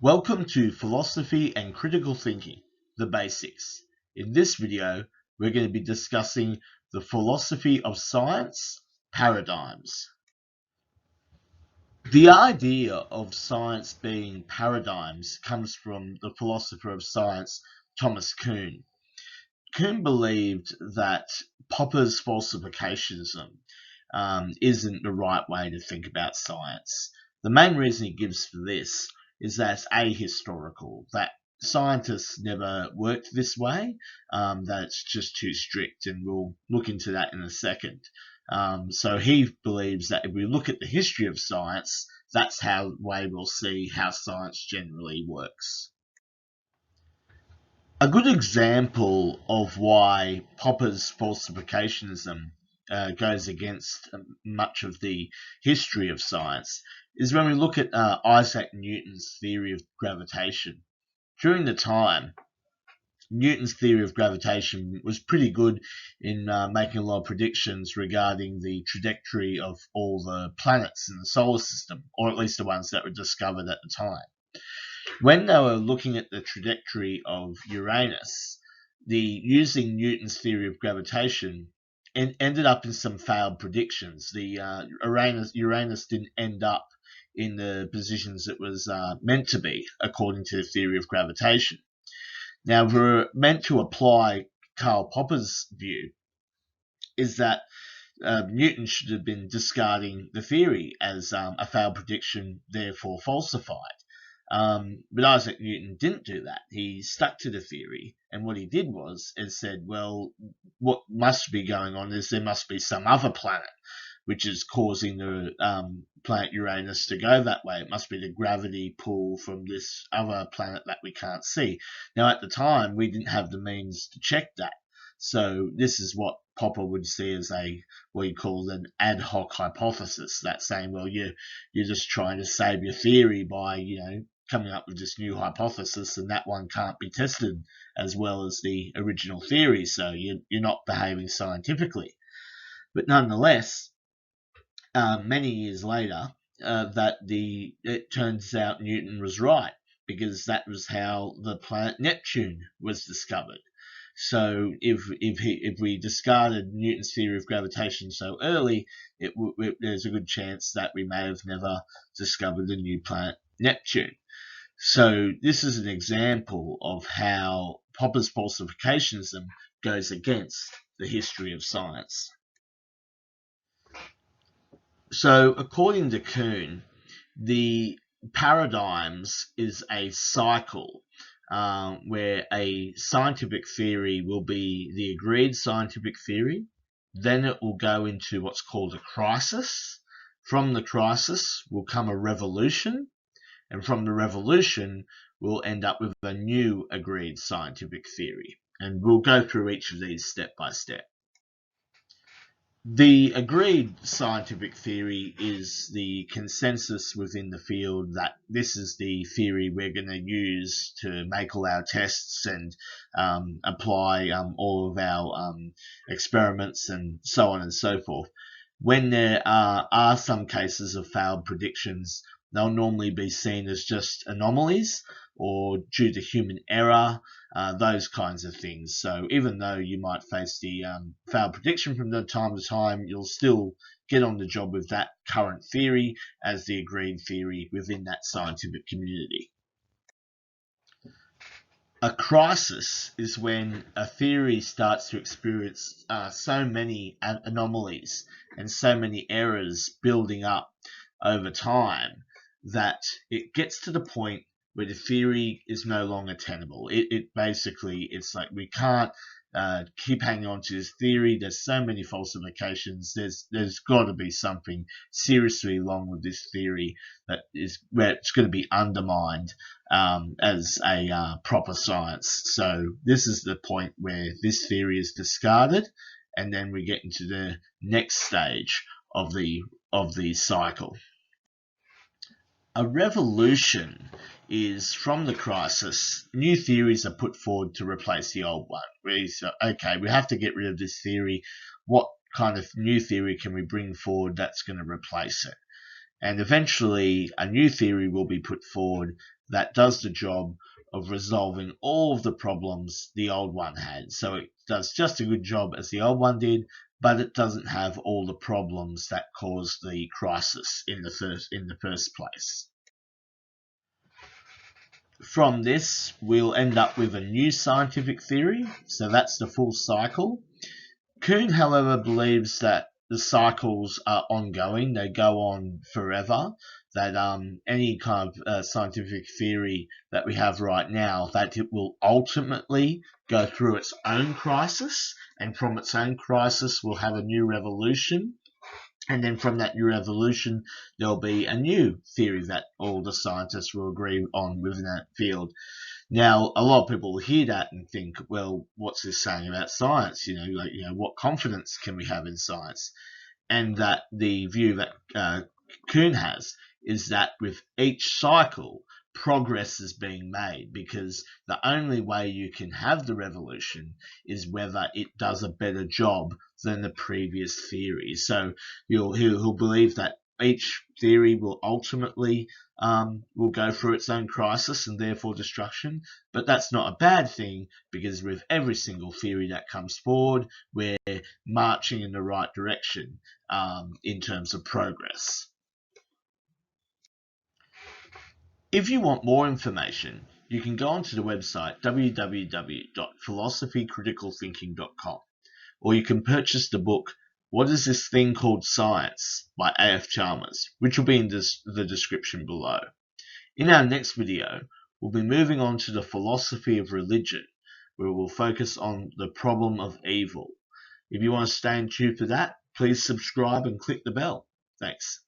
Welcome to Philosophy and Critical Thinking, the Basics. In this video, we're going to be discussing the philosophy of science paradigms. The idea of science being paradigms comes from the philosopher of science, Thomas Kuhn. Kuhn believed that Popper's falsificationism isn't the right way to think about science. The main reason he gives for this is that it's ahistorical, that scientists never worked this way, that it's just too strict, and we'll look into that in a second. So he believes that if we look at the history of science, that's how way we'll see how science generally works. A good example of why Popper's falsificationism goes against much of the history of science is when we look at Isaac Newton's theory of gravitation. During the time, Newton's theory of gravitation was pretty good in making a lot of predictions regarding the trajectory of all the planets in the solar system, or at least the ones that were discovered at the time. When they were looking at the trajectory of Uranus, using Newton's theory of gravitation ended up in some failed predictions. The Uranus didn't end up in the positions it was meant to be, according to the theory of gravitation. Now, we're meant to apply Karl Popper's view, is that Newton should have been discarding the theory as a failed prediction, therefore falsified. But Isaac Newton didn't do that. He stuck to the theory, and what he did was said, well, what must be going on is there must be some other planet which is causing the planet Uranus to go that way. It must be the gravity pull from this other planet that we can't see. Now, at the time, we didn't have the means to check that. So this is what Popper would see as what he called an ad hoc hypothesis. That's saying, well, you're just trying to save your theory by, coming up with this new hypothesis, and that one can't be tested as well as the original theory, so you're not behaving scientifically. But nonetheless, many years later, it turns out Newton was right, because that was how the planet Neptune was discovered. So if we discarded Newton's theory of gravitation so early, there's a good chance that we may have never discovered the new planet Neptune. So this is an example of how Popper's falsificationism goes against the history of science. So according to Kuhn, the paradigms is a cycle where a scientific theory will be the agreed scientific theory. Then it will go into what's called a crisis. From the crisis will come a revolution. And from the revolution, we'll end up with a new agreed scientific theory. And we'll go through each of these step by step. The agreed scientific theory is the consensus within the field that this is the theory we're going to use to make all our tests and apply all of our experiments and so on and so forth. When there are some cases of failed predictions, they'll normally be seen as just anomalies or due to human error, those kinds of things. So even though you might face the failed prediction from time to time, you'll still get on the job with that current theory as the agreed theory within that scientific community. A crisis is when a theory starts to experience so many anomalies and so many errors building up over time that it gets to the point where the theory is no longer tenable. It's like we can't keep hanging on to this theory. There's so many falsifications. There's got to be something seriously wrong with this theory where it's going to be undermined as a proper science. So this is the point where this theory is discarded, and then we get into the next stage of the cycle. A revolution is from the crisis, new theories are put forward to replace the old one. We say, okay, we have to get rid of this theory. What kind of new theory can we bring forward that's going to replace it? And eventually a new theory will be put forward that does the job of resolving all of the problems the old one had. So it does just a good job as the old one did, but it doesn't have all the problems that caused the crisis in the first place. From this, we'll end up with a new scientific theory, so that's the full cycle. Kuhn, however, believes that the cycles are ongoing, they go on forever, that any kind of scientific theory that we have right now, that it will ultimately go through its own crisis, and from its own crisis will have a new revolution, and then from that new revolution there'll be a new theory that all the scientists will agree on within that field. Now, a lot of people will hear that and think, well, what's this saying about science? What confidence can we have in science? And that the view that Kuhn has is that with each cycle, progress is being made, because the only way you can have the revolution is whether it does a better job than the previous theory. So he'll believe that each theory will ultimately will go through its own crisis and therefore destruction, but that's not a bad thing, because with every single theory that comes forward, we're marching in the right direction in terms of progress. If you want more information, you can go onto the website www.philosophycriticalthinking.com, or you can purchase the book What is This Thing Called Science by A.F. Chalmers, which will be in the description below. In our next video, we'll be moving on to the philosophy of religion, where we'll focus on the problem of evil. If you want to stay in tune for that, please subscribe and click the bell. Thanks.